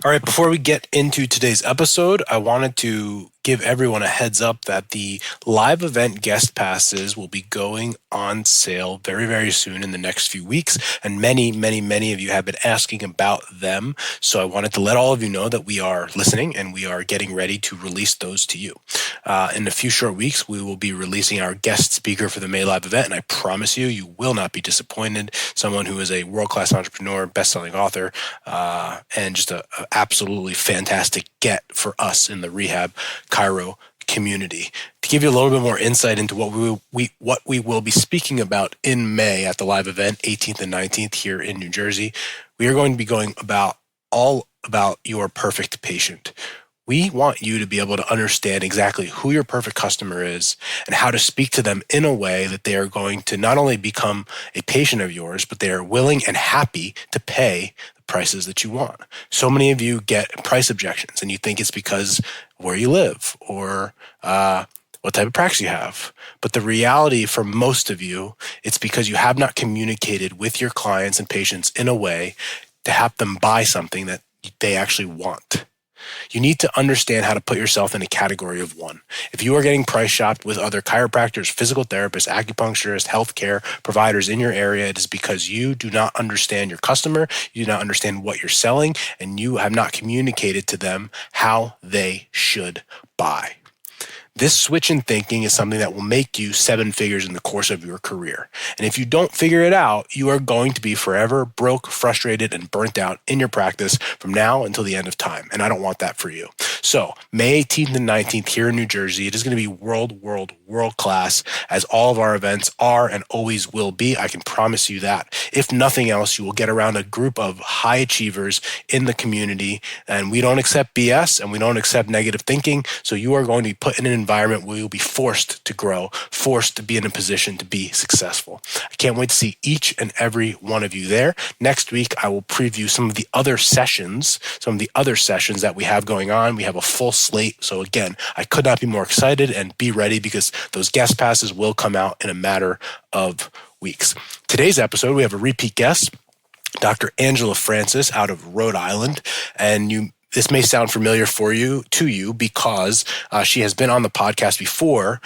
All right, before we get into today's episode, I wanted to give everyone a heads up that the live event guest passes will be going on sale very, very soon in the next few weeks. And many of you have been asking about them. So I wanted to let all of you know that we are listening and we are getting ready to release those to you. In a few short weeks, we will be releasing our guest speaker for the May live event. And I promise you, you will not be disappointed. Someone who is a world-class entrepreneur, best-selling author, and just an absolutely fantastic get for us in the Rehab Chiro community. To give you a little bit more insight into what we will be speaking about in May at the live event, 18th and 19th here in New Jersey, we are going to be going all about your perfect patient. We want you to be able to understand exactly who your perfect customer is and how to speak to them in a way that they are going to not only become a patient of yours, but they are willing and happy to pay the prices that you want. So many of you get price objections and you think it's because of where you live or what type of practice you have. But the reality for most of you, it's because you have not communicated with your clients and patients in a way to have them buy something that they actually want. You need to understand how to put yourself in a category of one. If you are getting price shopped with other chiropractors, physical therapists, acupuncturists, healthcare providers in your area, it is because you do not understand your customer, you do not understand what you're selling, and you have not communicated to them how they should buy. This switch in thinking is something that will make you seven figures in the course of your career. And if you don't figure it out, you are going to be forever broke, frustrated, and burnt out in your practice from now until the end of time. And I don't want that for you. So May 18th and 19th here in New Jersey, it is going to be world class, as all of our events are and always will be. I can promise you that. If nothing else, you will get around a group of high achievers in the community. And we don't accept BS and we don't accept negative thinking. So you are going to be put in an environment where you'll be forced to grow, forced to be in a position to be successful. I can't wait to see each and every one of you there. Next week, I will preview some of the other sessions that we have going on. We have a full slate. So again, I could not be more excited, and be ready because those guest passes will come out in a matter of weeks. Today's episode, we have a repeat guest, Dr. Angela Francis out of Rhode Island, and this may sound familiar to you because she has been on the podcast before.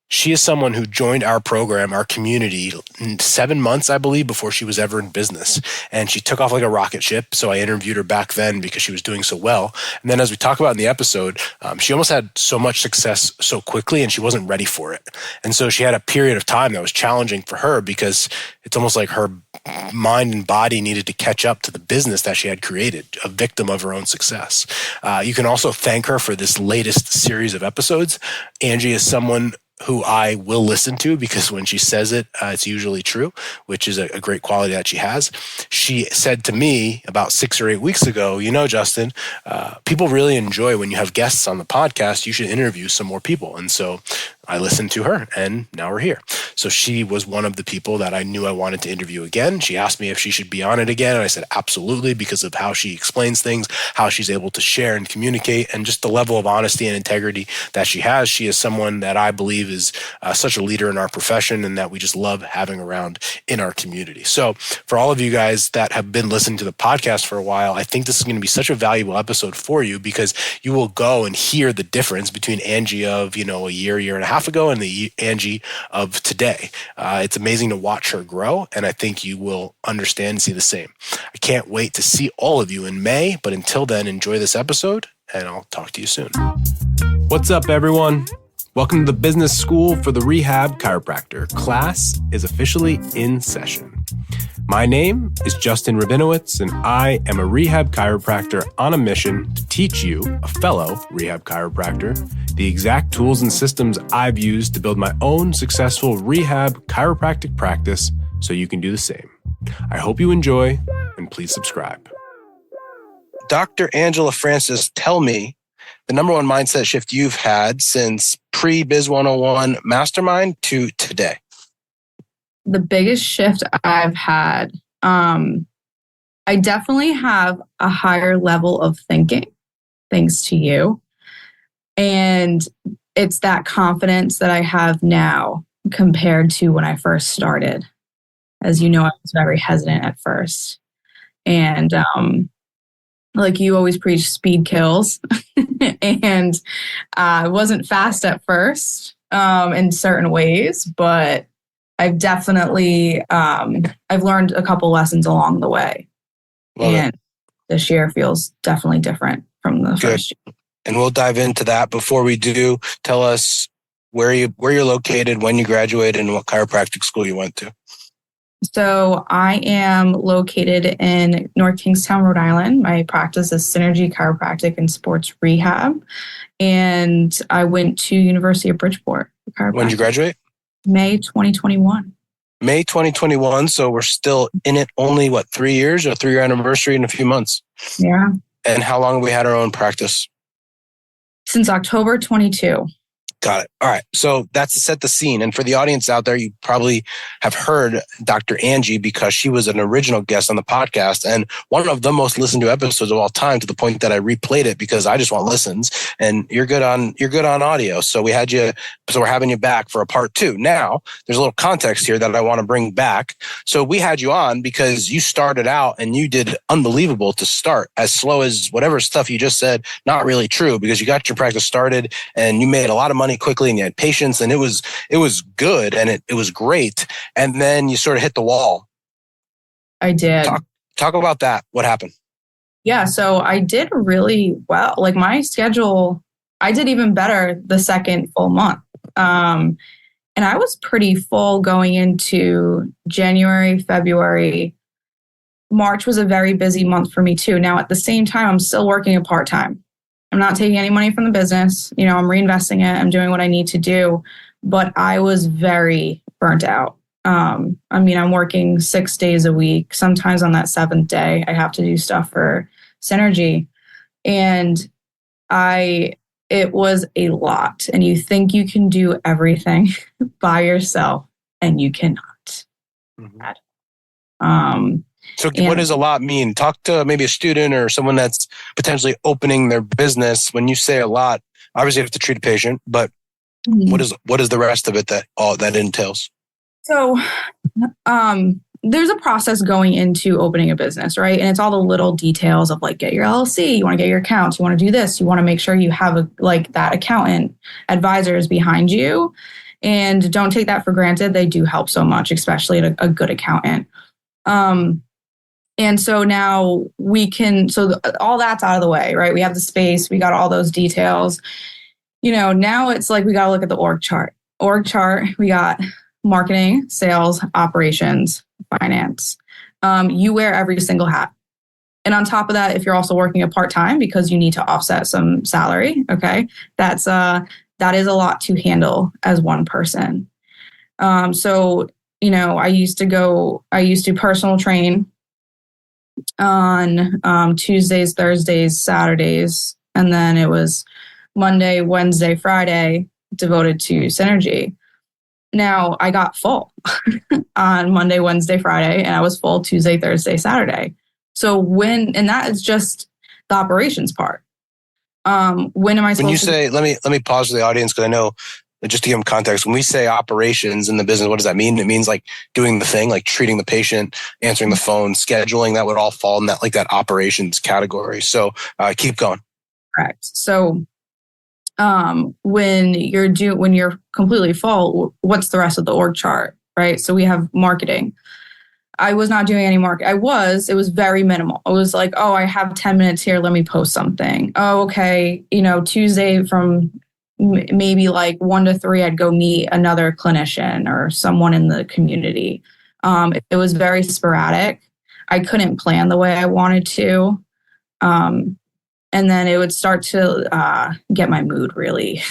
She is someone who joined our program, our community, in 7 months, I believe, before she was ever in business. And she took off like a rocket ship. So I interviewed her back then because she was doing so well. And then as we talk about in the episode, she almost had so much success so quickly and she wasn't ready for it. And so she had a period of time that was challenging for her because it's almost like her mind and body needed to catch up to the business that she had created, a victim of her own success. You can also thank her for this latest series of episodes. Angie is someone who I will listen to because when she says it, it's usually true, which is a great quality that she has. She said to me about 6 or 8 weeks ago, Justin, people really enjoy when you have guests on the podcast. You should interview some more people. And so I listened to her and now we're here. So she was one of the people that I knew I wanted to interview again. She asked me if she should be on it again. And I said, absolutely, because of how she explains things, how she's able to share and communicate, and just the level of honesty and integrity that she has. She is someone that I believe is such a leader in our profession and that we just love having around in our community. So for all of you guys that have been listening to the podcast for a while, I think this is going to be such a valuable episode for you because you will go and hear the difference between Angie of, a year and a half ago and the Angie of today. It's amazing to watch her grow, and I think you will understand and see the same. I can't wait to see all of you in May, but until then, enjoy this episode, and I'll talk to you soon. What's up, everyone? Welcome to the Business School for the Rehab Chiropractor. Class is officially in session. My name is Justin Rabinowitz, and I am a rehab chiropractor on a mission to teach you, a fellow rehab chiropractor, the exact tools and systems I've used to build my own successful rehab chiropractic practice so you can do the same. I hope you enjoy, and please subscribe. Dr. Angela Francis, tell me the number one mindset shift you've had since pre-Biz 101 Mastermind to today. The biggest shift I've had, I definitely have a higher level of thinking, thanks to you. And it's that confidence that I have now compared to when I first started. As you know, I was very hesitant at first. And like you always preach, speed kills. And I wasn't fast at first in certain ways, but I've definitely I've learned a couple lessons along the way. Love it. And this year feels definitely different from the Good. first year. And we'll dive into that. Before we do, tell us where you're located, when you graduated, and what chiropractic school you went to. So I am located in North Kingstown, Rhode Island. My practice is Synergy Chiropractic and Sports Rehab. And I went to University of Bridgeport for chiropractic. When did you graduate? May 2021. May 2021. So we're still in it only, 3 years, or 3-year anniversary in a few months. Yeah. And how long have we had our own practice? Since October 22. Got it. All right. So that's to set the scene. And for the audience out there, you probably have heard Dr. Angie because she was an original guest on the podcast and one of the most listened to episodes of all time, to the point that I replayed it because I just want listens. And you're good on audio. So we're having you back for a part 2. Now, there's a little context here that I want to bring back. So we had you on because you started out and you did unbelievable to start, as slow as whatever stuff you just said, not really true, because you got your practice started and you made a lot of money quickly and you had patience, and it was good and it was great. And then you sort of hit the wall. I did. Talk about that. What happened? Yeah, so I did really well. Like my schedule, I did even better the second full month. And I was pretty full going into January, February. March was a very busy month for me too. Now, at the same time, I'm still working a part-time. I'm not taking any money from the business. I'm reinvesting it. I'm doing what I need to do. But I was very burnt out. I'm working 6 days a week. Sometimes on that 7th day, I have to do stuff for Synergy. And it was a lot. And you think you can do everything by yourself, and you cannot. Mm-hmm. So what does a lot mean? Talk to maybe a student or someone that's potentially opening their business. When you say a lot, obviously you have to treat a patient, but what is the rest of it that entails? So there's a process going into opening a business, right? And it's all the little details of like, get your LLC, you want to get your accounts, you want to do this, you want to make sure you have that accountant advisors behind you. And don't take that for granted. They do help so much, especially a good accountant. And so now all that's out of the way, right? We have the space, we got all those details. Now it's like we got to look at the org chart. We got marketing, sales, operations, finance. You wear every single hat. And on top of that, if you're also working a part-time because you need to offset some salary, okay, that is a lot to handle as one person. So I used to personal train on Tuesdays, Thursdays, Saturdays, and then it was Monday, Wednesday, Friday devoted to Synergy. Now I got full on Monday, Wednesday, Friday, and I was full Tuesday, Thursday, Saturday. So and that is just the operations part. When am I supposed when you say, let me pause for the audience, because I know, just to give them context, when we say operations in the business, what does that mean? It means like doing the thing, like treating the patient, answering the phone, scheduling. That would all fall in that operations category. So keep going. Correct. So when you're completely full, what's the rest of the org chart, right? So we have marketing. I was not doing any marketing. It was very minimal. It was like, oh, I have 10 minutes here. Let me post something. Oh, okay. Tuesday from maybe like 1 to 3, I'd go meet another clinician or someone in the community. It was very sporadic. I couldn't plan the way I wanted to. And then it would start to get my mood really,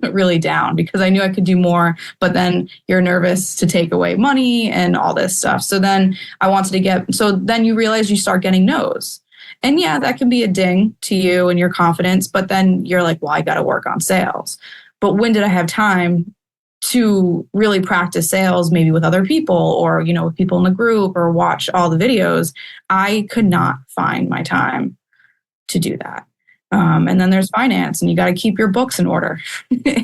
really down because I knew I could do more, but then you're nervous to take away money and all this stuff. So then then you realize you start getting no's. And yeah, that can be a ding to you and your confidence, but then you're like, well, I got to work on sales. But when did I have time to really practice sales, maybe with other people or, with people in the group or watch all the videos? I could not find my time to do that. And then there's finance, and you got to keep your books in order.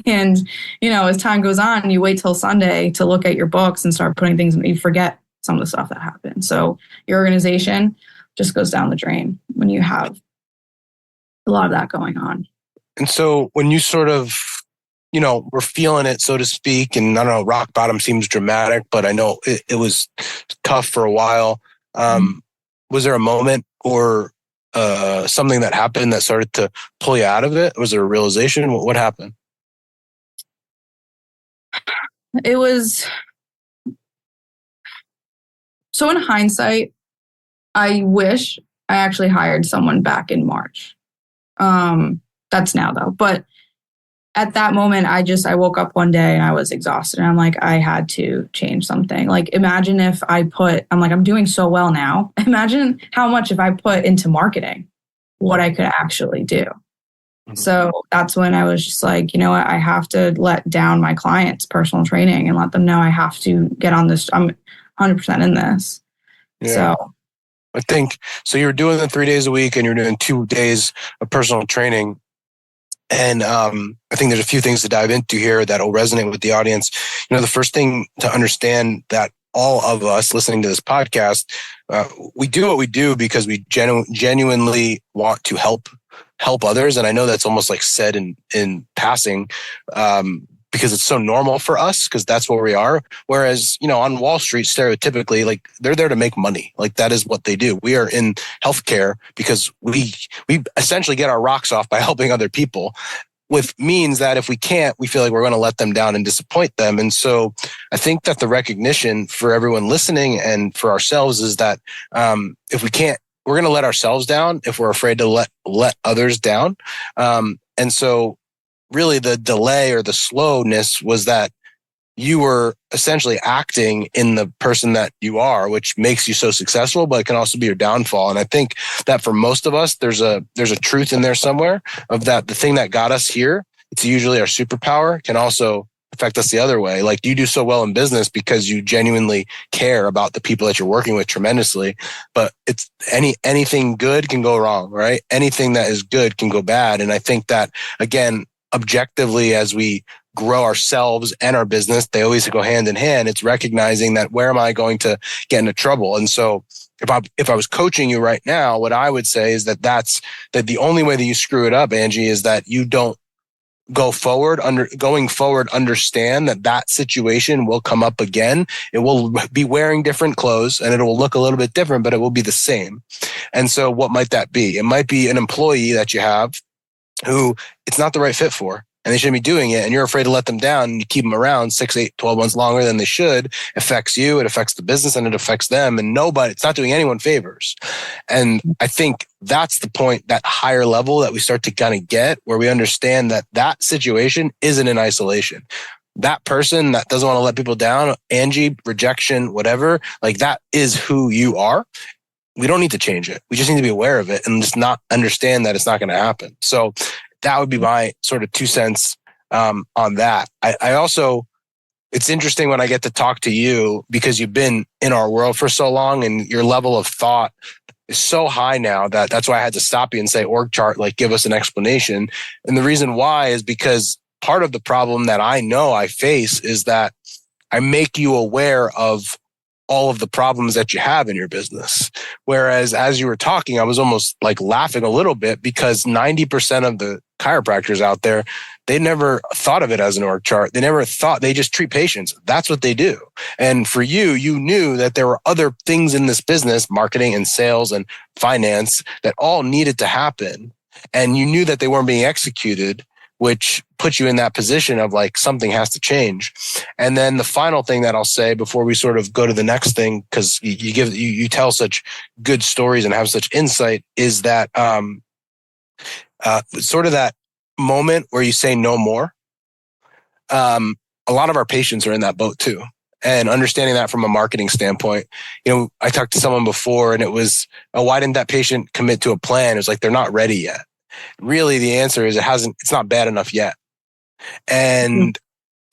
And, as time goes on, you wait till Sunday to look at your books and start putting things, and you forget some of the stuff that happened. So your organization just goes down the drain when you have a lot of that going on. And so when you sort of, were feeling it, so to speak, and I don't know, rock bottom seems dramatic, but I know it was tough for a while. Was there a moment or something that happened that started to pull you out of it? Was there a realization? What happened? It was, so in hindsight, I wish I actually hired someone back in March. That's now though. But at that moment, I woke up one day and I was exhausted. And I'm like, I had to change something. Like, imagine if I'm doing so well now. Imagine how much if I put into marketing, what I could actually do. Mm-hmm. So that's when I was just like, you know what? I have to let down my clients' personal training and let them know I have to get on this. I'm 100% in this. Yeah. So I think, so you were doing the 3 days a week and you're doing 2 days of personal training. And I think there's a few things to dive into here that will resonate with the audience. The first thing to understand that all of us listening to this podcast, we do what we do because we genuinely want to help others. And I know that's almost like said in passing, because it's so normal for us, because that's where we are. Whereas, on Wall Street, stereotypically, like they're there to make money. Like that is what they do. We are in healthcare because we essentially get our rocks off by helping other people, with means that if we can't, we feel like we're going to let them down and disappoint them. And so I think that the recognition for everyone listening and for ourselves is that if we can't, we're going to let ourselves down if we're afraid to let others down. And so really the delay or the slowness was that you were essentially acting in the person that you are, which makes you so successful, but it can also be your downfall. And I think that for most of us, there's a truth in there somewhere of that. The thing that got us here, it's usually our superpower, can also affect us the other way. Like you do so well in business because you genuinely care about the people that you're working with tremendously, but it's anything good can go wrong, right? Anything that is good can go bad. And I think that, again, objectively, as we grow ourselves and our business, they always go hand in hand. It's recognizing that where am I going to get into trouble? And so if I was coaching you right now, what I would say is that the only way that you screw it up, Angie, is that you don't going forward, understand that situation will come up again. It will be wearing different clothes and it will look a little bit different, but it will be the same. And so what might that be? It might be an employee that you have who it's not the right fit for, and they shouldn't be doing it. And you're afraid to let them down, and you keep them around 6, 8, 12 months longer than they should. It affects you, it affects the business, and it affects them. And it's not doing anyone favors. And I think that's the point, that higher level that we start to kind of get, where we understand that situation isn't in isolation. That person that doesn't want to let people down, Angie, rejection, whatever, like that is who you are. We don't need to change it. We just need to be aware of it and just not understand that it's not going to happen. So that would be my sort of 2 cents on that. I also, it's interesting when I get to talk to you because you've been in our world for so long and your level of thought is so high now that's why I had to stop you and say, org chart, like give us an explanation. And the reason why is because part of the problem that I know I face is that I make you aware of all of the problems that you have in your business. Whereas as you were talking, I was almost like laughing a little bit because 90% of the chiropractors out there, they never thought of it as an org chart. They just treat patients. That's what they do. And for you, you knew that there were other things in this business, marketing and sales and finance, that all needed to happen. And you knew that they weren't being executed, which puts you in that position of like something has to change. And then the final thing that I'll say before we sort of go to the next thing, because you tell such good stories and have such insight, is that sort of that moment where you say no more. A lot of our patients are in that boat too. And understanding that from a marketing standpoint, I talked to someone before and it was, why didn't that patient commit to a plan? It was like, they're not ready yet. Really, the answer is it's not bad enough yet. And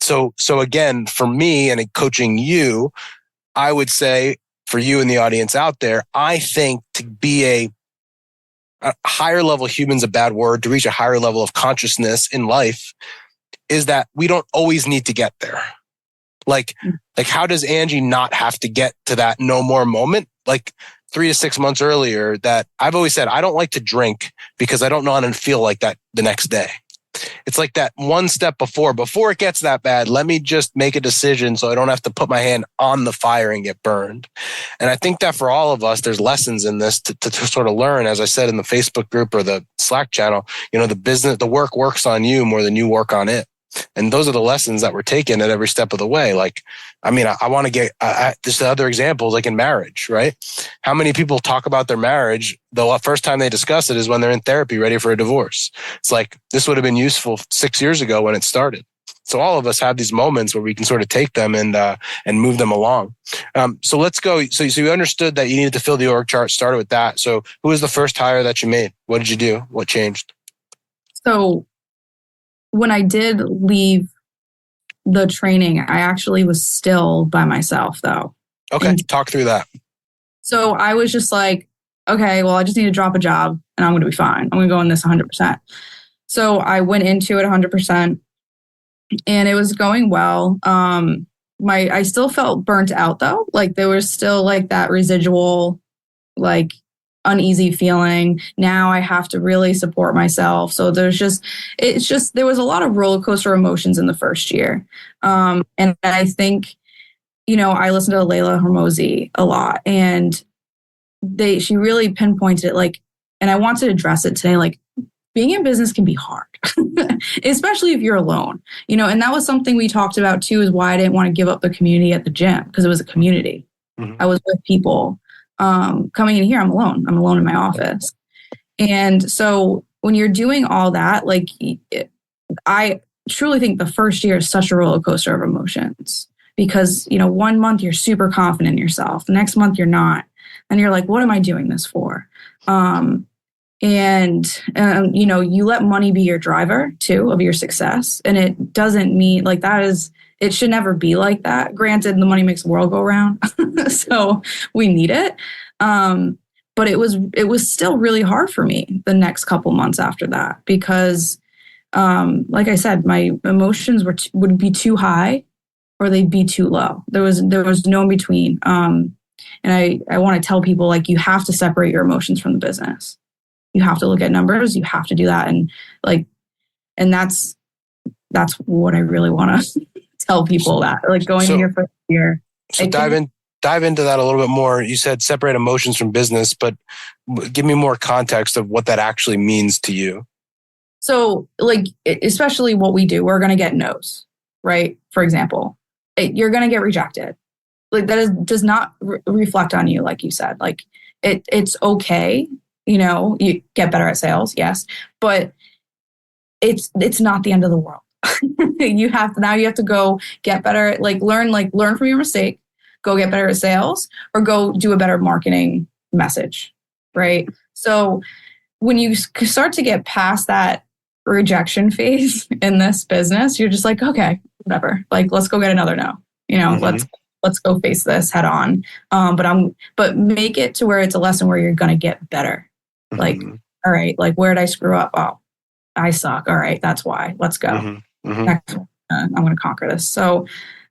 so again, for me and in coaching you, I would say for you and the audience out there, I think to be a higher level, human's a bad word, to reach a higher level of consciousness in life is that we don't always need to get there. Like how does Angie not have to get to that no more moment? Like 3 to 6 months earlier that I've always said, I don't like to drink because I don't know how to feel like that the next day. It's like that one step before it gets that bad. Let me just make a decision so I don't have to put my hand on the fire and get burned. And I think that for all of us, there's lessons in this to sort of learn. As I said in the Facebook group or the Slack channel, the work works on you more than you work on it. And those are the lessons that we're taking at every step of the way. Like, I mean, I want to get just other examples, like in marriage, right? How many people talk about their marriage, the first time they discuss it is when they're in therapy, ready for a divorce. It's like, this would have been useful 6 years ago when it started. So all of us have these moments where we can sort of take them and move them along. So let's go. So you understood that you needed to fill the org chart, started with that. So who was the first hire that you made? What did you do? What changed? So when I did leave the training, I actually was still by myself though. Okay. Talk through that. So I was just like, okay, well, I just need to drop a job and I'm going to be fine. I'm going to go in this 100%. So I went into it 100% and it was going well. I still felt burnt out though. Like there was still like that residual, like uneasy feeling. Now I have to really support myself. So there was a lot of roller coaster emotions in the first year. And I think, I listened to Layla Hormozi a lot and she really pinpointed it, like, and I want to address it today, like being in business can be hard, especially if you're alone, and that was something we talked about too, is why I didn't want to give up the community at the gym, because it was a community. Mm-hmm. I was with people. Coming in here, I'm alone in my office. And so when you're doing all that, like I truly think the first year is such a roller coaster of emotions, because, 1 month you're super confident in yourself. The next month you're not. And you're like, what am I doing this for? You let money be your driver too of your success. And it doesn't mean like it should never be like that. Granted, the money makes the world go round. So we need it. But it was still really hard for me the next couple months after that, because, like I said, my emotions would be too high or they'd be too low. There was no in between. And I want to tell people, like, you have to separate your emotions from the business. You have to look at numbers. You have to do that. And that's what I really want to tell people, that like going in your first year. So dive into that a little bit more. You said separate emotions from business, but give me more context of what that actually means to you. So like, especially what we do, we're going to get no's, right? For example, you're going to get rejected. Like that does not reflect on you. Like you said, like it's okay. You get better at sales. Yes. But it's not the end of the world. You have to go get better at, learn from your mistake, go get better at sales, or go do a better marketing message. Right. So when you start to get past that rejection phase in this business, you're just like, okay, whatever, like, let's go get another no, mm-hmm. Let's go face this head on. But make it to where it's a lesson where you're going to get better. Mm-hmm. Like, all right, like, where did I screw up? Oh, I suck. All right. That's why. Let's go. Mm-hmm. Mm-hmm. Next one, I'm going to conquer this. So,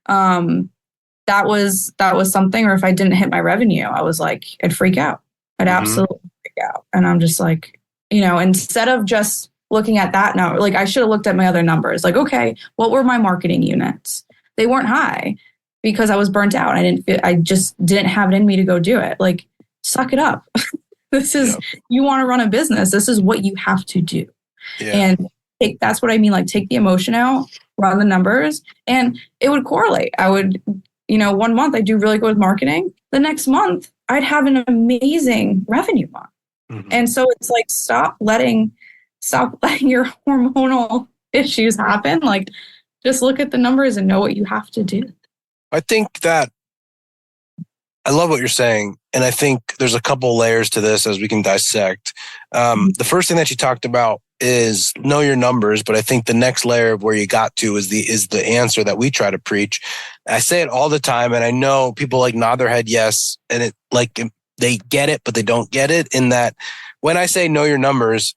that was something, or if I didn't hit my revenue, I was like, I'd freak out. I'd absolutely freak out. And I'm just like, instead of just looking at that number, like I should have looked at my other numbers. Like, okay, what were my marketing units? They weren't high because I was burnt out. I just didn't have it in me to go do it. Like, suck it up. You want to run a business. This is what you have to do. Yeah. And that's what I mean. Like, take the emotion out, run the numbers, and it would correlate. I would, 1 month I do really good with marketing. The next month I'd have an amazing revenue month. Mm-hmm. And so it's like, stop letting your hormonal issues happen. Like, just look at the numbers and know what you have to do. I think that I love what you're saying. And I think there's a couple layers to this as we can dissect. The first thing that you talked about is know your numbers. But I think the next layer of where you got to is the answer that we try to preach. I say it all the time. And I know people like nod their head yes. And they get it, but they don't get it. In that when I say know your numbers,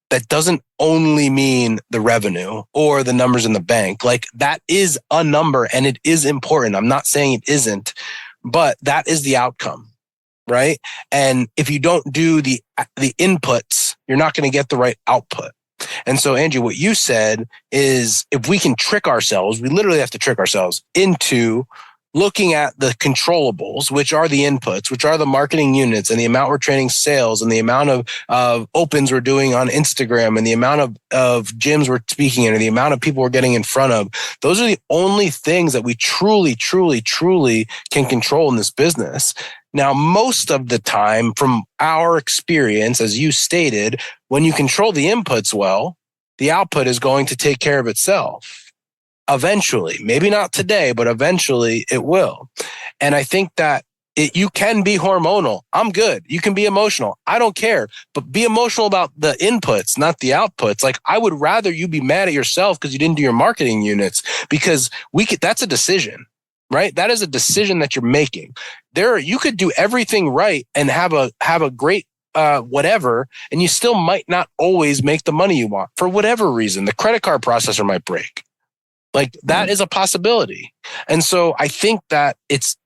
that doesn't only mean the revenue or the numbers in the bank. Like, that is a number and it is important. I'm not saying it isn't, but that is the outcome. right? And if you don't do the inputs, you're not going to get the right output. And so, Angie, what you said is if we can trick ourselves, we literally have to trick ourselves into looking at the controllables, which are the inputs, which are the marketing units and the amount we're training sales and the amount of opens we're doing on Instagram and the amount of gyms we're speaking in or the amount of people we're getting in front of. Those are the only things that we truly, truly, truly can control in this business. Now, most of the time, from our experience, as you stated, when you control the inputs well, the output is going to take care of itself. Eventually, maybe not today, but eventually it will. And I think that you can be hormonal. I'm good. You can be emotional. I don't care, but be emotional about the inputs, not the outputs. Like I would rather you be mad at yourself because you didn't do your marketing units because that's a decision, right? That is a decision that you're making. You could do everything right and have a great whatever, and you still might not always make the money you want for whatever reason. The credit card processor might break. Like that is a possibility. And so I think that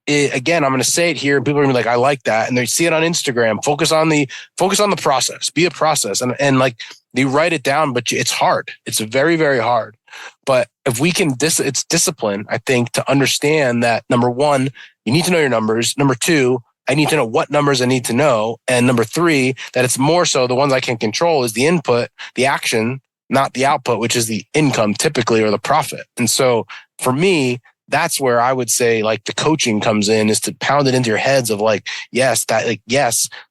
again, I'm going to say it here and people are going to be like, I like that. And they see it on Instagram, focus on the process, be a process. And like they write it down, but it's hard. It's very, very hard. But if we can, it's discipline, I think, to understand that number one, you need to know your numbers. Number two, I need to know what numbers I need to know. And number three, that it's more so the ones I can control is the input, the action, not the output, which is the income typically or the profit. And so for me, that's where I would say like the coaching comes in is to pound it into your heads of like, yes,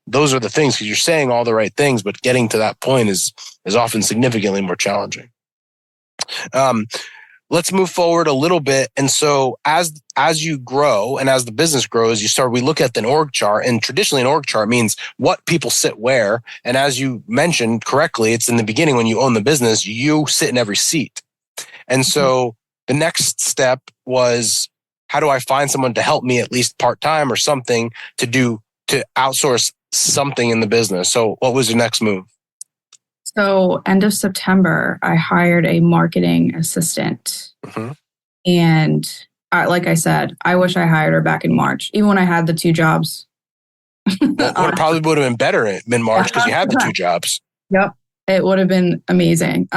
those are the things because you're saying all the right things, but getting to that point is often significantly more challenging. Let's move forward a little bit. And so as you grow and as the business grows, we look at an org chart, and traditionally an org chart means what people sit where. And as you mentioned correctly, it's in the beginning when you own the business, you sit in every seat. And so the next step was, how do I find someone to help me at least part-time or something to outsource something in the business? So what was your next move? So end of September, I hired a marketing assistant. Mm-hmm. And like I said, I wish I hired her back in March, even when I had the two jobs. Well, it probably would have been better in March because you had the two jobs. Yep. It would have been amazing.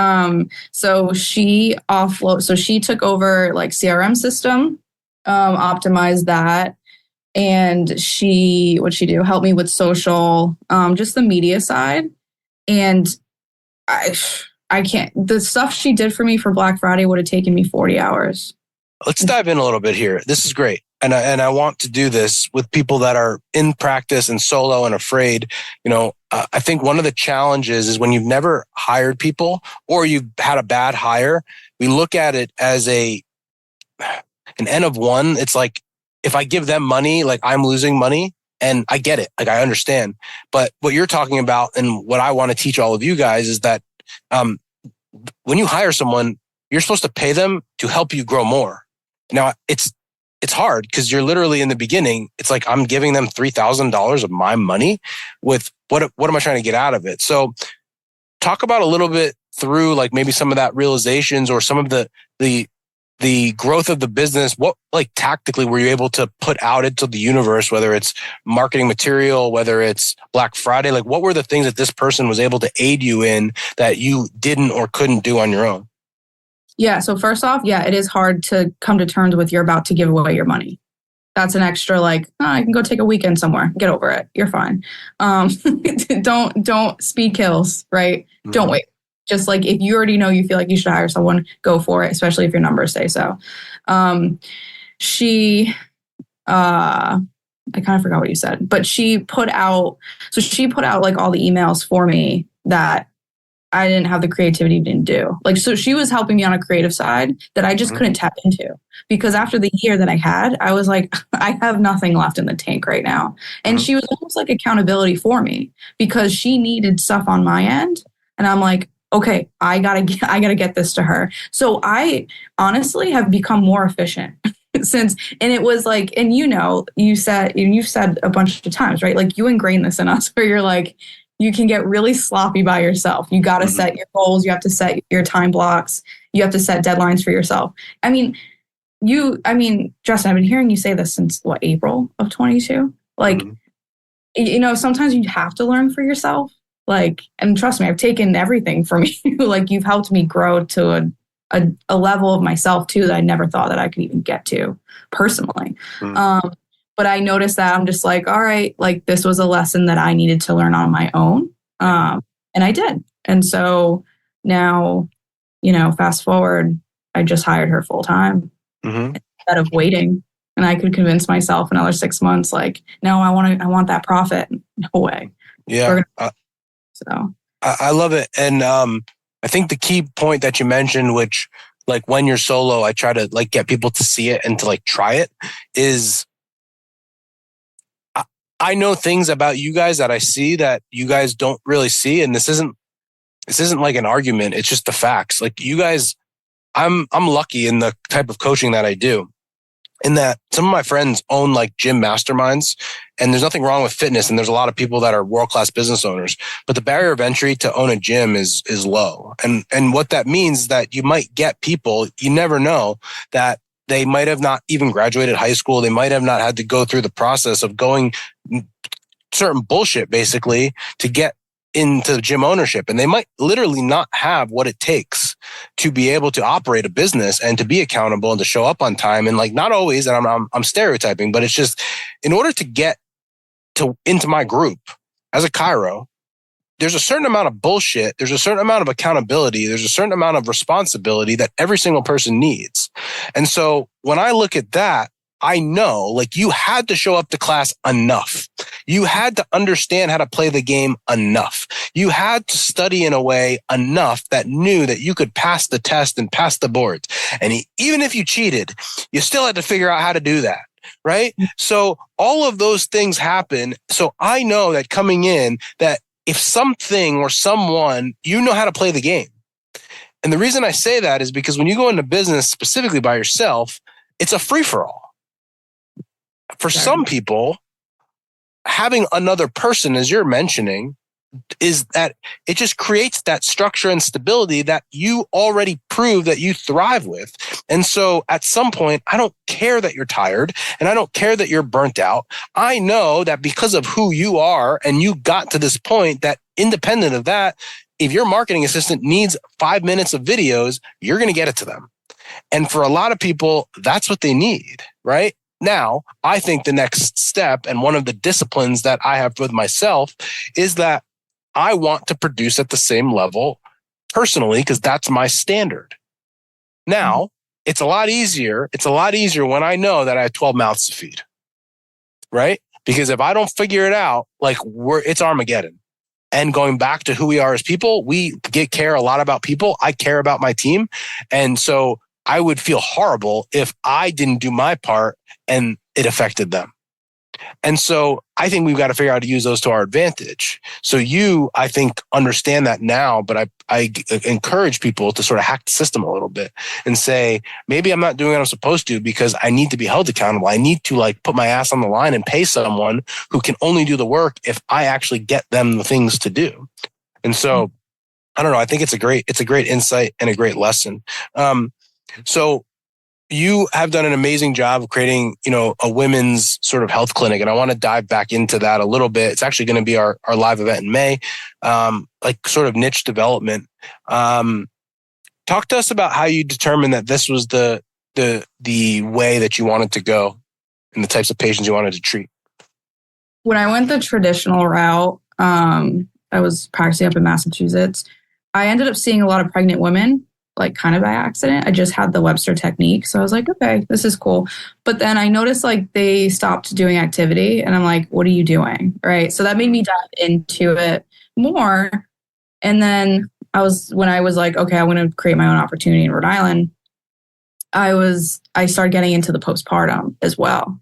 So she took over like CRM system, optimized that. And what'd she do? Help me with social, just the media side. And I can't, the stuff she did for me for Black Friday would have taken me 40 hours. Let's dive in a little bit here. This is great. And I want to do this with people that are in practice and solo and afraid. I think one of the challenges is when you've never hired people or you've had a bad hire, we look at it as an N of one. It's like, if I give them money, like I'm losing money. And I get it. Like I understand. But what you're talking about and what I want to teach all of you guys is that when you hire someone, you're supposed to pay them to help you grow more. Now it's hard because you're literally in the beginning. It's like I'm giving them $3,000 of my money with what am I trying to get out of it? So talk about a little bit through like maybe some of that realizations or some of the growth of the business. What like tactically were you able to put out into the universe, whether it's marketing material, whether it's Black Friday, like what were the things that this person was able to aid you in that you didn't or couldn't do on your own? Yeah. So first off, it is hard to come to terms with you're about to give away your money. That's an extra I can go take a weekend somewhere. Get over it. You're fine. Don't speed kills, right? Mm-hmm. Don't wait. Just like if you already know you feel like you should hire someone, go for it, especially if your numbers say so. I kind of forgot what you said, but she put out like all the emails for me that I didn't have the creativity to do. Like, so she was helping me on a creative side that I just couldn't tap into because after the year that I had, I was like, I have nothing left in the tank right now. And she was almost like accountability for me because she needed stuff on my end. And I'm like, okay, I gotta get this to her. So I honestly have become more efficient since, and it was like, and you've said a bunch of times, right? Like you ingrain this in us where you're like, you can get really sloppy by yourself. You got to set your goals. You have to set your time blocks. You have to set deadlines for yourself. I mean, Justin, I've been hearing you say this since April of 22? Like sometimes you have to learn for yourself. Like, and trust me, I've taken everything from you. Like, you've helped me grow to a level of myself too that I never thought that I could even get to personally. Mm. But I noticed that I'm just like, all right, like this was a lesson that I needed to learn on my own. And I did. And so now, fast forward, I just hired her full time instead of waiting. And I could convince myself another 6 months, like, no, I want that profit. No way. Yeah. So I love it. And I think the key point that you mentioned, which like when you're solo, I try to like get people to see it and to like try it, is I know things about you guys that I see that you guys don't really see. And this isn't like an argument. It's just the facts. Like you guys, I'm lucky in the type of coaching that I do, in that some of my friends own like gym masterminds, and there's nothing wrong with fitness. And there's a lot of people that are world-class business owners, but the barrier of entry to own a gym is low. And what that means is that you might get people, you never know, that they might have not even graduated high school. They might have not had to go through the process of going certain bullshit basically to get into gym ownership. And they might literally not have what it takes to be able to operate a business and to be accountable and to show up on time. And like, not always, and I'm stereotyping, but it's just in order to get into my group as a chiro, there's a certain amount of bullshit. There's a certain amount of accountability. There's a certain amount of responsibility that every single person needs. And so when I look at that, I know like you had to show up to class enough. You had to understand how to play the game enough. You had to study in a way enough that knew that you could pass the test and pass the boards. And even if you cheated, you still had to figure out how to do that. Right. So all of those things happen. So I know that coming in, that if something or someone, you know how to play the game. And the reason I say that is because when you go into business specifically by yourself, it's a free for all. For some people, having another person, as you're mentioning, is that it just creates that structure and stability that you already prove that you thrive with. And so at some point, I don't care that you're tired and I don't care that you're burnt out. I know that because of who you are and you got to this point, that independent of that, if your marketing assistant needs 5 minutes of videos, you're going to get it to them. And for a lot of people, that's what they need, right? Now, I think the next step, and one of the disciplines that I have with myself, is that I want to produce at the same level personally, because that's my standard. Now, it's a lot easier. It's a lot easier when I know that I have 12 mouths to feed, right? Because if I don't figure it out, like it's Armageddon. And going back to who we are as people, we care a lot about people. I care about my team. And so I would feel horrible if I didn't do my part and it affected them. And so I think we've got to figure out how to use those to our advantage. So you, I think, understand that now, but I encourage people to sort of hack the system a little bit and say, maybe I'm not doing what I'm supposed to because I need to be held accountable. I need to like put my ass on the line and pay someone who can only do the work if I actually get them the things to do. And so I don't know. I think it's a great insight and a great lesson. So you have done an amazing job of creating, a women's sort of health clinic. And I want to dive back into that a little bit. It's actually going to be our live event in May, like sort of niche development. Talk to us about how you determined that this was the way that you wanted to go and the types of patients you wanted to treat. When I went the traditional route, I was practicing up in Massachusetts. I ended up seeing a lot of pregnant women, like kind of by accident. I just had the Webster technique. So I was like, okay, this is cool. But then I noticed like they stopped doing activity and I'm like, what are you doing? Right. So that made me dive into it more. And then when I was like, okay, I want to create my own opportunity in Rhode Island, I started getting into the postpartum as well.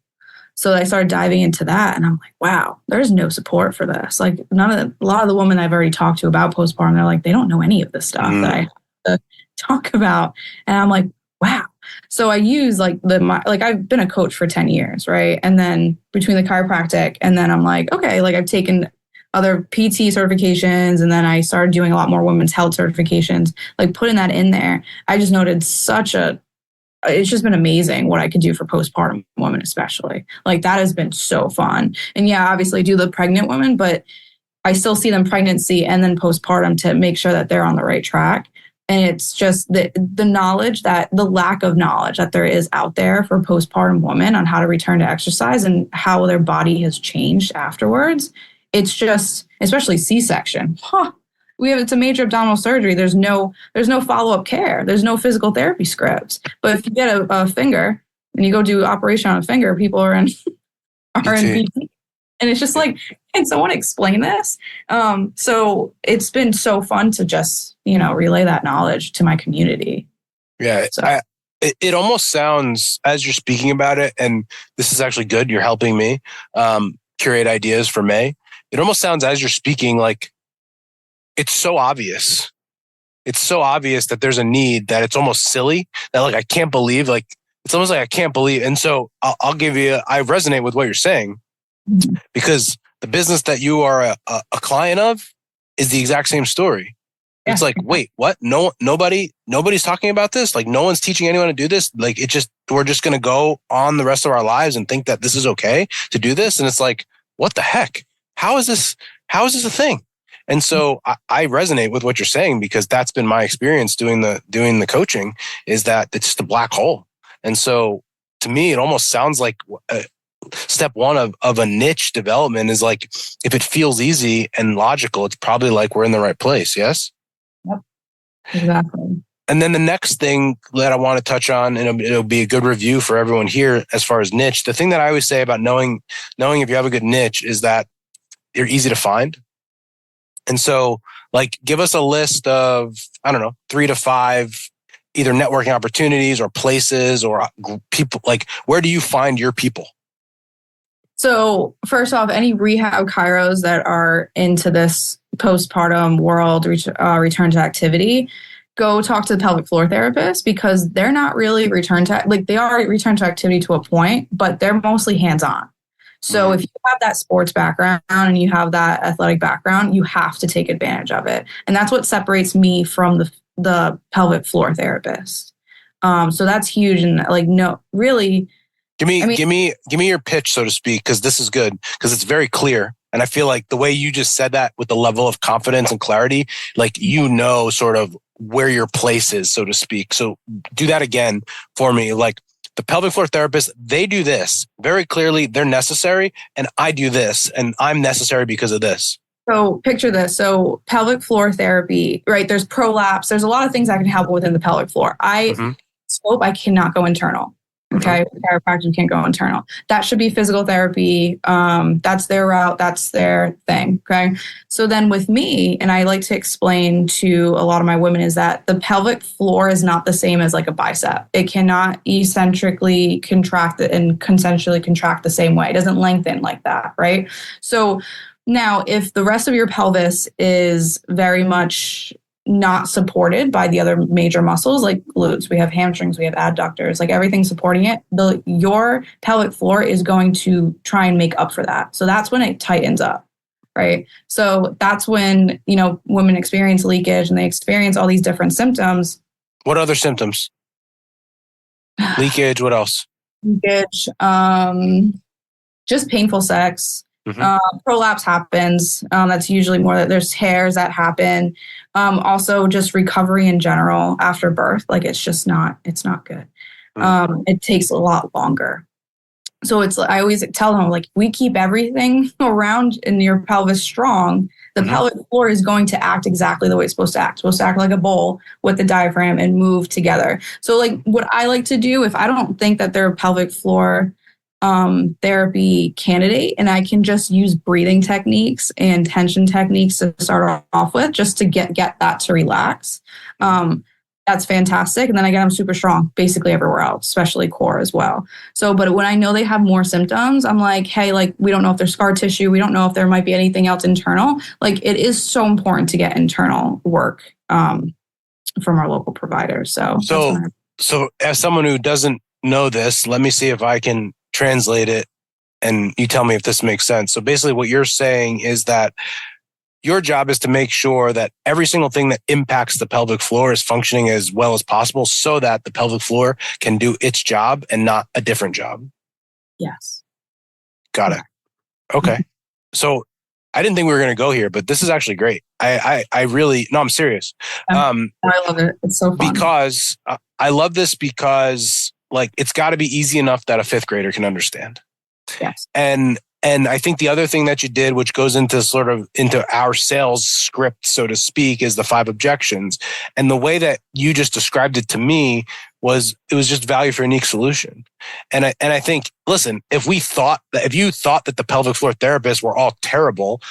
So I started diving into that and I'm like, wow, there's no support for this. Like a lot of the women I've already talked to about postpartum, they're like, they don't know any of this stuff that I have to talk about. And I'm like, wow. So I use like I've been a coach for 10 years, right? And then between the chiropractic and then I'm like, okay, like I've taken other PT certifications and then I started doing a lot more women's health certifications, like putting that in there. I just noted such a it's just been amazing what I could do for postpartum women, especially. Like that has been so fun. And yeah, obviously I do the pregnant women, but I still see them pregnancy and then postpartum to make sure that they're on the right track. And it's just the knowledge that the lack of knowledge that there is out there for postpartum women on how to return to exercise and how their body has changed afterwards. It's just, especially C-section. It's a major abdominal surgery. There's no follow-up care. There's no physical therapy scripts. But if you get a finger and you go do operation on a finger, people are in PT. And it's just like, can someone explain this? So it's been so fun to just, relay that knowledge to my community. Yeah. So. It almost sounds, as you're speaking about it, and this is actually good, you're helping me curate ideas for May. It almost sounds, as you're speaking, like it's so obvious. It's so obvious that there's a need that it's almost silly that like, I can't believe, like, it's almost like I can't believe. And so I'll give you, I resonate with what you're saying. Because the business that you are a client of is the exact same story. Yeah. It's like, wait, what? Nobody's talking about this. Like no one's teaching anyone to do this. Like we're just going to go on the rest of our lives and think that this is okay to do this. And it's like, what the heck? How is this a thing? And so I resonate with what you're saying because that's been my experience doing the coaching is that it's just a black hole. And so to me, it almost sounds like step one of a niche development is like, if it feels easy and logical, it's probably like we're in the right place. Yes. Yep. Exactly. And then the next thing that I want to touch on, and it'll be a good review for everyone here as far as niche. The thing that I always say about knowing if you have a good niche is that you're easy to find. And so like, give us a list of, 3 to 5, either networking opportunities or places or people. Like, where do you find your people? So first off, any rehab chiros that are into this postpartum world, return to activity, go talk to the pelvic floor therapist because they're not really they are return to activity to a point, but they're mostly hands-on. So if you have that sports background and you have that athletic background, you have to take advantage of it. And that's what separates me from the pelvic floor therapist. So that's huge. And like, no, really, Give me your pitch, so to speak, because this is good, because it's very clear. And I feel like the way you just said that with the level of confidence and clarity, like, sort of where your place is, so to speak. So do that again for me. Like the pelvic floor therapist, they do this very clearly. They're necessary. And I do this and I'm necessary because of this. So picture this. So pelvic floor therapy, right? There's prolapse. There's a lot of things that can help within the pelvic floor. I cannot go internal. Okay. Chiropractor can't go internal. That should be physical therapy. That's their route. That's their thing. Okay. So then with me, and I like to explain to a lot of my women is that the pelvic floor is not the same as like a bicep. It cannot eccentrically contract and concentrically contract the same way. It doesn't lengthen like that. Right. So now if the rest of your pelvis is very much not supported by the other major muscles like glutes, we have hamstrings, we have adductors, like everything supporting it, your pelvic floor is going to try and make up for that. So that's when it tightens up, right? So that's when, women experience leakage and they experience all these different symptoms. What other symptoms? Leakage, what else? Leakage, just painful sex. Prolapse happens. That's usually more that there's hairs that happen. Also just recovery in general after birth. Like it's not good. It takes a lot longer. So I always tell them, like, we keep everything around in your pelvis strong. The pelvic floor is going to act exactly the way it's supposed to act. It's supposed to act like a bowl with the diaphragm and move together. So like what I like to do, if I don't think that they're a pelvic floor therapy candidate, and I can just use breathing techniques and tension techniques to start off with just to get that to relax. That's fantastic. And then I get them super strong basically everywhere else, especially core as well. So, but when I know they have more symptoms, I'm like, hey, like, we don't know if there's scar tissue. We don't know if there might be anything else internal. Like, it is so important to get internal work from our local providers. So as someone who doesn't know this, let me see if I can translate it and you tell me if this makes sense. So basically what you're saying is that Your job is to make sure that every single thing that impacts the pelvic floor is functioning as well as possible so that the pelvic floor can do its job and not a different job. Yes. Got it. Okay. So I didn't think we were going to go here, but this is actually great. I really, no, I'm serious. I love it. It's so fun. Because I love this because like, it's got to be easy enough that a fifth grader can understand. Yes. And I think the other thing that you did, which goes into sort of into our sales script, so to speak, is the 5 objections. And the way that you just described it to me was it was just value for unique solution. And I think, listen, if you thought that the pelvic floor therapists were all terrible,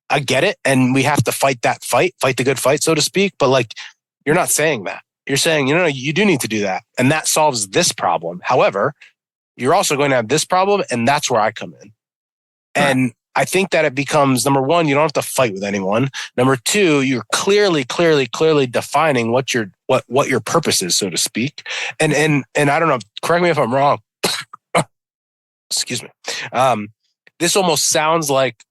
I get it. And we have to fight the good fight, so to speak. But like, you're not saying that. You're saying, you do need to do that. And that solves this problem. However, you're also going to have this problem. And that's where I come in. And I think that it becomes, number one, you don't have to fight with anyone. Number two, you're clearly defining what your purpose is, so to speak. And I don't know, correct me if I'm wrong. Excuse me. This almost sounds like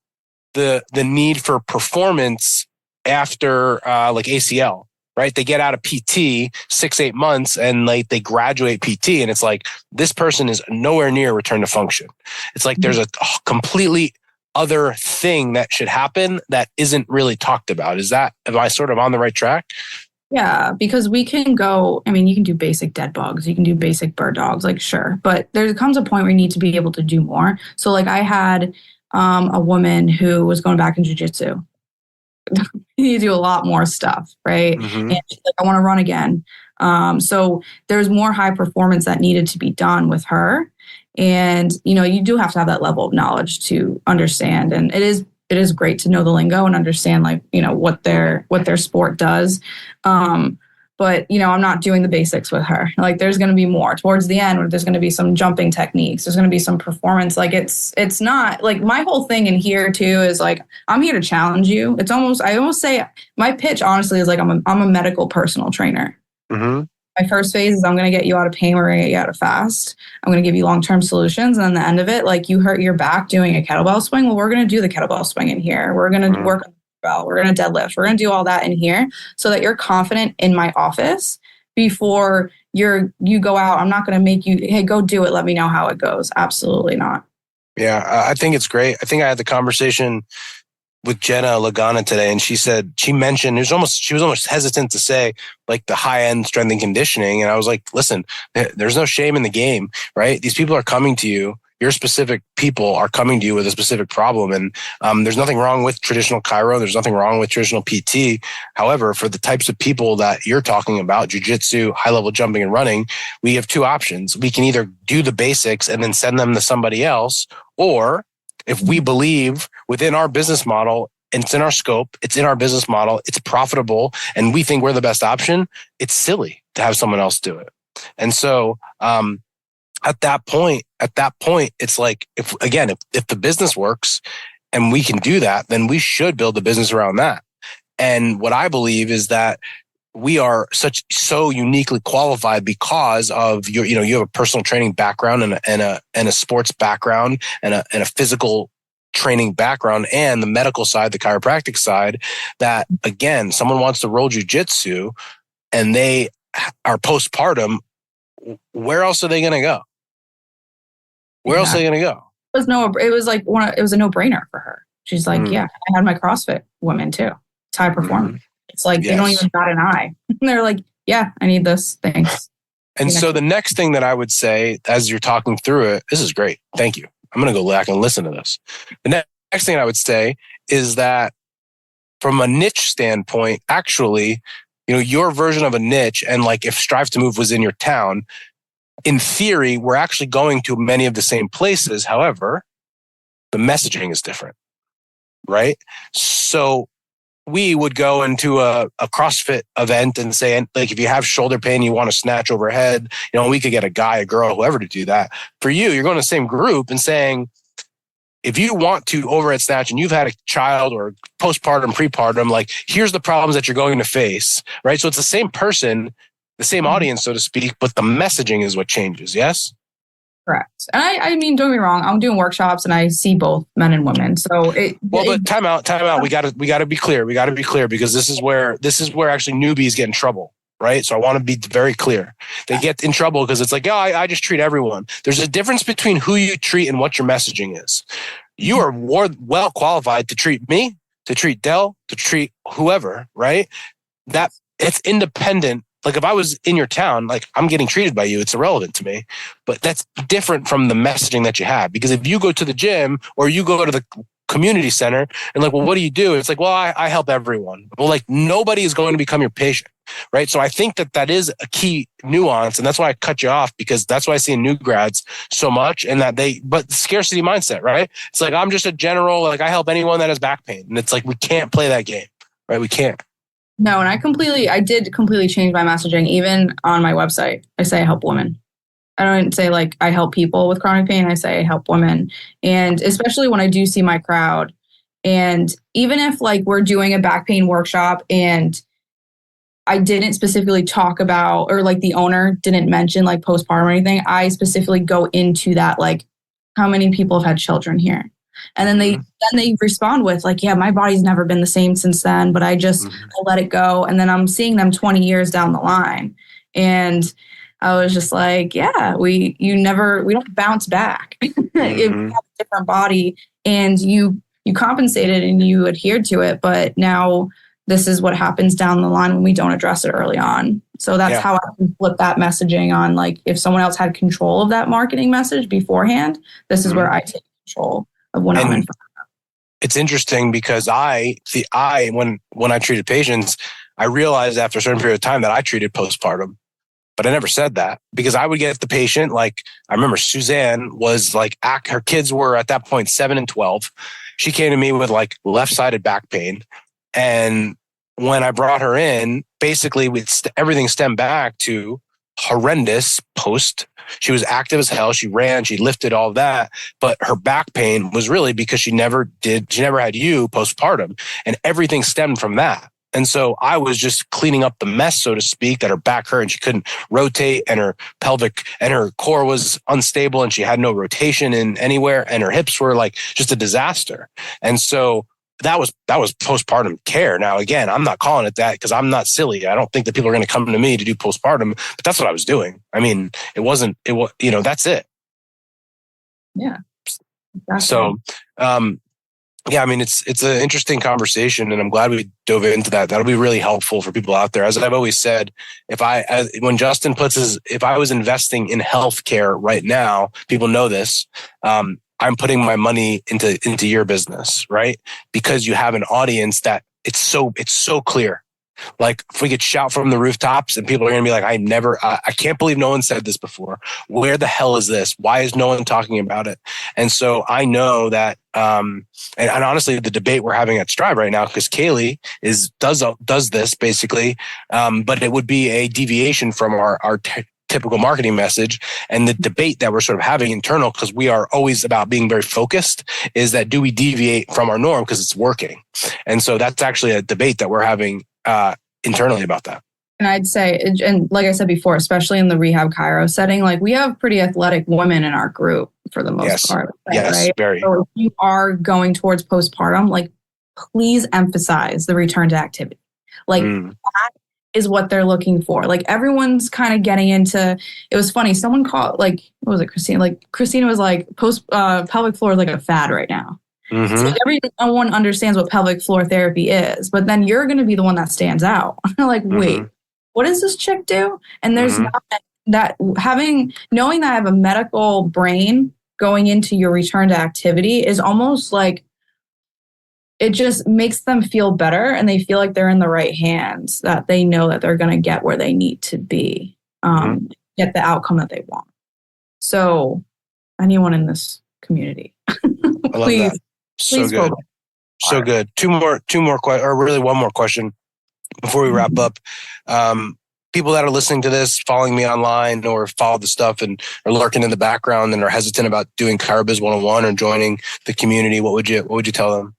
the need for performance after like ACL, right? They get out of PT 6-8 months and like they graduate PT, and it's like this person is nowhere near return to function. It's like there's a completely other thing that should happen that isn't really talked about. Am I sort of on the right track? Yeah, because we can go, I mean, you can do basic dead bugs, you can do basic bird dogs, like sure. But there comes a point where you need to be able to do more. So like I had a woman who was going back in jiu-jitsu. You need to do a lot more stuff, right? Mm-hmm. And she's like, I want to run again. So there's more high performance that needed to be done with her. And, you do have to have that level of knowledge to understand. And it is great to know the lingo and understand like, what their sport does. But, I'm not doing the basics with her. Like there's going to be more towards the end where there's going to be some jumping techniques. There's going to be some performance. Like it's not like my whole thing in here too is like, I'm here to challenge you. I almost say my pitch honestly is like, I'm a medical personal trainer. Mm-hmm. My first phase is I'm going to get you out of pain. We're going to get you out of fast. I'm going to give you long-term solutions. And then the end of it, like you hurt your back doing a kettlebell swing. Well, we're going to do the kettlebell swing in here. We're going to work on we're going to deadlift. We're going to do all that in here so that you're confident in my office before you go out. I'm not going to make you, hey, go do it. Let me know how it goes. Absolutely not. Yeah, I think it's great. I think I had the conversation with Jenna Lagana today, and she mentioned she was almost hesitant to say like the high end strength and conditioning. And I was like, listen, there's no shame in the game, right? These people are coming to you. Your specific people are coming to you with a specific problem. And there's nothing wrong with traditional chiro. There's nothing wrong with traditional PT. However, for the types of people that you're talking about, jiu-jitsu, high level jumping and running, we have 2 options. We can either do the basics and then send them to somebody else, or if we believe within our business model, and it's in our scope, it's in our business model, it's profitable, and we think we're the best option, it's silly to have someone else do it. And so, at that point, it's like, if the business works and we can do that, then we should build a business around that. And what I believe is that we are so uniquely qualified because of you have a personal training background and a sports background and a physical training background and the medical side, the chiropractic side, that again, someone wants to roll jujitsu and they are postpartum. Where else are they going to go? Where else are they going to go? It was a no-brainer for her. She's like, yeah, I had my CrossFit women too. It's high performance. It's like, they don't even bat an eye. They're like, yeah, I need this. Thanks. And so the next thing that I would say as you're talking through it, this is great. Thank you. I'm going to go back and listen to this. The next thing I would say is that from a niche standpoint, actually, your version of a niche, and like if Strive to Move was in your town, in theory, we're actually going to many of the same places. However, the messaging is different, right? So we would go into a CrossFit event and say, like, if you have shoulder pain, you want to snatch overhead, we could get a guy, a girl, whoever to do that. For you, you're going to the same group and saying, if you want to overhead snatch and you've had a child or postpartum, prepartum, like, here's the problems that you're going to face, right? So it's the same person, the same audience, so to speak, but the messaging is what changes. Yes? Correct. And I mean, don't get me wrong. I'm doing workshops and I see both men and women. So but time out. We gotta be clear. We gotta be clear because this is where actually newbies get in trouble. Right. So I want to be very clear. They get in trouble because it's like, oh, I just treat everyone. There's a difference between who you treat and what your messaging is. You are well qualified to treat me, to treat Dell, to treat whoever, right? That it's independent. Like if I was in your town, like I'm getting treated by you, it's irrelevant to me. But that's different from the messaging that you have. Because if you go to the gym or you go to the community center and like, well, what do you do? It's like, well, I help everyone. Well, like nobody is going to become your patient. Right. So I think that is a key nuance. And that's why I cut you off, because that's why I see in new grads so much and but scarcity mindset, right? It's like, I'm just a general, like I help anyone that has back pain. And it's like, we can't play that game, right? We can't. No. And I did completely change my messaging. Even on my website, I say I help women. I don't say like I help people with chronic pain. I say I help women. And especially when I do see my crowd. And even if like we're doing a back pain workshop and I didn't specifically talk about, or like the owner didn't mention like postpartum or anything, I specifically go into that, like how many people have had children here. And then they respond with like, yeah, my body's never been the same since then, but I let it go. And then I'm seeing them 20 years down the line. And I was just like, yeah, we don't bounce back. If you have a different body and you compensated and you adhered to it, but now this is what happens down the line when we don't address it early on. So that's how I can flip that messaging on. Like if someone else had control of that marketing message beforehand, this is where I take control of when I'm in front of them. It's interesting because when I treated patients, I realized after a certain period of time that I treated postpartum, but I never said that because I would get the patient. Like I remember Suzanne was like, her kids were at that point 7 and 12. She came to me with like left-sided back pain. And when I brought her in, basically everything stemmed back to horrendous post. She was active as hell. She ran, she lifted, all that. But her back pain was really because she never had you postpartum. And everything stemmed from that. And so I was just cleaning up the mess, so to speak, that her back hurt and she couldn't rotate and her pelvic and her core was unstable and she had no rotation in anywhere and her hips were like just a disaster. And so that was postpartum care. Now, again, I'm not calling it that because I'm not silly. I don't think that people are going to come to me to do postpartum, but that's what I was doing. I mean, that's it. Yeah. Exactly. So, yeah, I mean, it's an interesting conversation and I'm glad we dove into that. That'll be really helpful for people out there. As I've always said, when Justin if I was investing in healthcare right now, people know this, I'm putting my money into your business, right? Because you have an audience that it's so clear. Like if we could shout from the rooftops and people are going to be like, I can't believe no one said this before. Where the hell is this? Why is no one talking about it? And so I know that, and honestly, the debate we're having at Strive right now, because Kaylee does this basically, but it would be a deviation from our typical marketing message. And the debate that we're sort of having internal, because we are always about being very focused, is that do we deviate from our norm because it's working? And so that's actually a debate that we're having internally about that. And I'd say, and like I said before, especially in the rehab chiro setting, like we have pretty athletic women in our group for the most part. Yes, right? very. So if you are going towards postpartum, like please emphasize the return to activity. Like that is what they're looking for. Like everyone's kind of getting into, it was funny. Someone called, like, what was it, Christina? Like Christina was like, pelvic floor is like a fad right now. So everyone understands what pelvic floor therapy is, but then you're going to be the one that stands out. Like, wait, what does this chick do? And there's not that knowing that I have a medical brain going into your return to activity is almost like, it just makes them feel better and they feel like they're in the right hands, that they know that they're going to get where they need to be, get the outcome that they want. So anyone in this community, please. So good. So good. Two more or really one more question before we wrap up. People that are listening to this, following me online or follow the stuff and are lurking in the background and are hesitant about doing ChiroBiz 101 or joining the community, what would you tell them?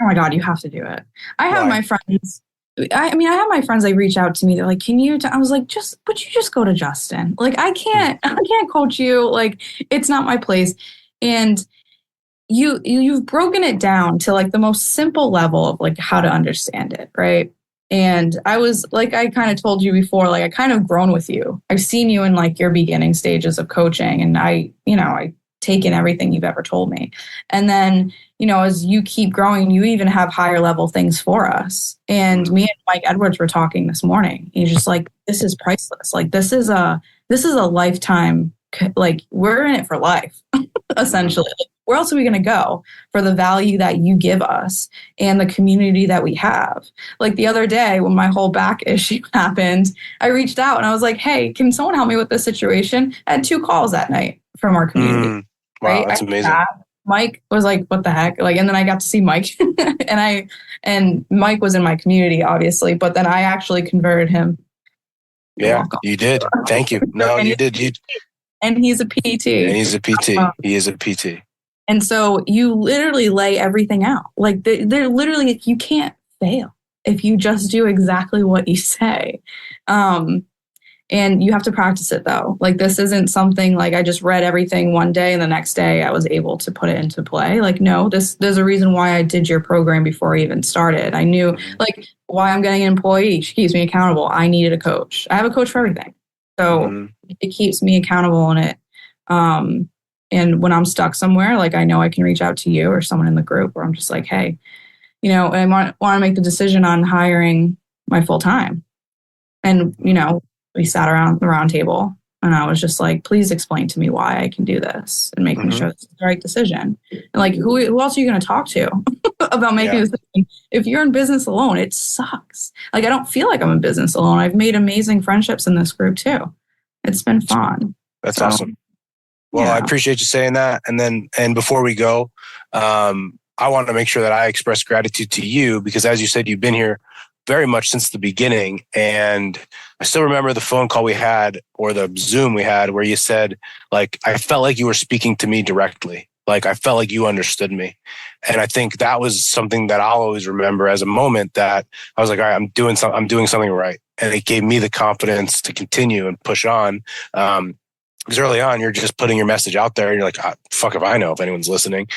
Oh my God, you have to do it. I have my friends I mean, I have my friends, they reach out to me. They're like, can you, I was like, would you just go to Justin? Like, I can't coach you. Like, it's not my place. And you've broken it down to like the most simple level of like how to understand it. Right. And I was like, I kind of told you before, like I kind of grown with you. I've seen you in like your beginning stages of coaching, and I take in everything you've ever told me. And then, as you keep growing, you even have higher level things for us. And me and Mike Edwards were talking this morning. He's just like, this is priceless. Like this is a lifetime, like we're in it for life, essentially. Where else are we going to go for the value that you give us and the community that we have? Like the other day when my whole back issue happened, I reached out and I was like, hey, can someone help me with this situation? I had 2 calls that night from our community. Wow, Right? that's amazing. Mike was like, what the heck? Like, and then I got to see Mike and Mike was in my community, obviously, but then I actually converted him. Yeah, you did. Thank you. No, you did. And he's a PT. And he's a PT. He is a PT. And so you literally lay everything out. Like they're literally, you can't fail if you just do exactly what you say. And you have to practice it though. Like this isn't something like I just read everything one day and the next day I was able to put it into play. Like, no, there's a reason why I did your program before I even started. I knew like why I'm getting an employee. She keeps me accountable. I needed a coach. I have a coach for everything. So it keeps me accountable in it. And when I'm stuck somewhere, like I know I can reach out to you or someone in the group where I'm just like, hey, I want to make the decision on hiring my full time. And, we sat around the round table and I was just like, please explain to me why I can do this and make me sure this is the right decision. And like, who else are you going to talk to about making this decision? If you're in business alone, it sucks. Like, I don't feel like I'm in business alone. I've made amazing friendships in this group too. It's been fun. That's awesome. Well, I appreciate you saying that. And before we go, I want to make sure that I express gratitude to you because as you said, you've been here very much since the beginning. And I still remember the phone call we had or the Zoom we had where you said, like, I felt like you were speaking to me directly. Like I felt like you understood me. And I think that was something that I'll always remember as a moment that I was like, all right, I'm doing something right. And it gave me the confidence to continue and push on. Because early on, you're just putting your message out there. And you're like, fuck if I know if anyone's listening.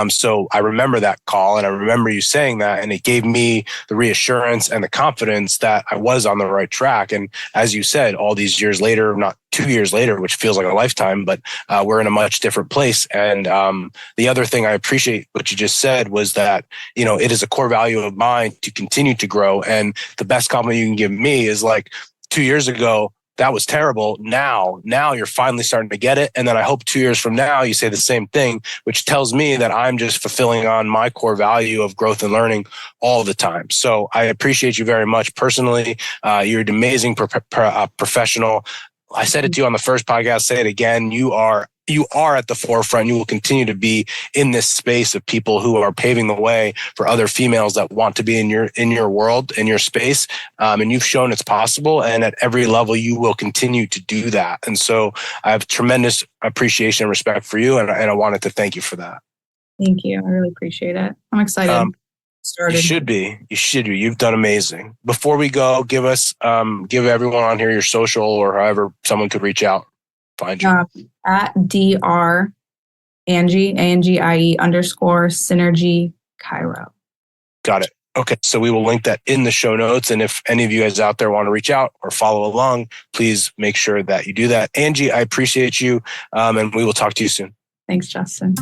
So I remember that call and I remember you saying that. And it gave me the reassurance and the confidence that I was on the right track. And as you said, all these years later, not 2 years later, which feels like a lifetime, but we're in a much different place. And the other thing I appreciate what you just said was that, it is a core value of mine to continue to grow. And the best compliment you can give me is like 2 years ago, that was terrible. Now you're finally starting to get it. And then I hope 2 years from now, you say the same thing, which tells me that I'm just fulfilling on my core value of growth and learning all the time. So I appreciate you very much personally. You're an amazing professional. I said it to you on the first podcast, say it again. You are at the forefront. You will continue to be in this space of people who are paving the way for other females that want to be in your world, in your space. And you've shown it's possible. And at every level, you will continue to do that. And so I have tremendous appreciation and respect for you. And I wanted to thank you for that. Thank you. I really appreciate it. I'm excited. You should be. You've done amazing. Before we go, give everyone on here your social or however someone could reach out, find you. At Dr. Angie, ANGIE _synergy Cairo. Got it. Okay. So we will link that in the show notes. And if any of you guys out there want to reach out or follow along, please make sure that you do that. Angie, I appreciate you. And we will talk to you soon. Thanks, Justin.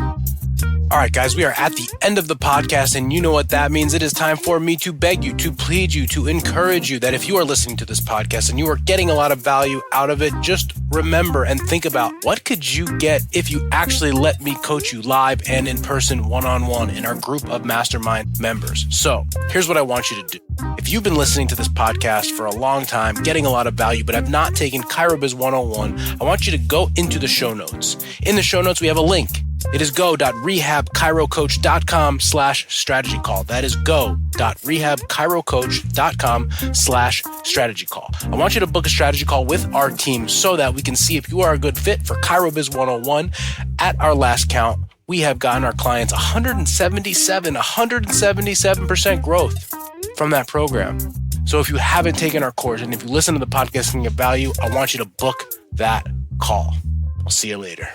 All right, guys, we are at the end of the podcast, and you know what that means. It is time for me to beg you, to plead you, to encourage you that if you are listening to this podcast and you are getting a lot of value out of it, just remember and think about what could you get if you actually let me coach you live and in person, one-on-one in our group of mastermind members. So here's what I want you to do. If you've been listening to this podcast for a long time, getting a lot of value, but have not taken ChiroBiz 101, I want you to go into the show notes. In the show notes, we have a link. It is go.rehabchirocoach.com/strategy call. That is go.rehabchirocoach.com/strategy call. I want you to book a strategy call with our team so that we can see if you are a good fit for ChiroBiz 101. At our last count, we have gotten our clients 177% growth from that program. So if you haven't taken our course and if you listen to the podcast and get value, I want you to book that call. I'll see you later.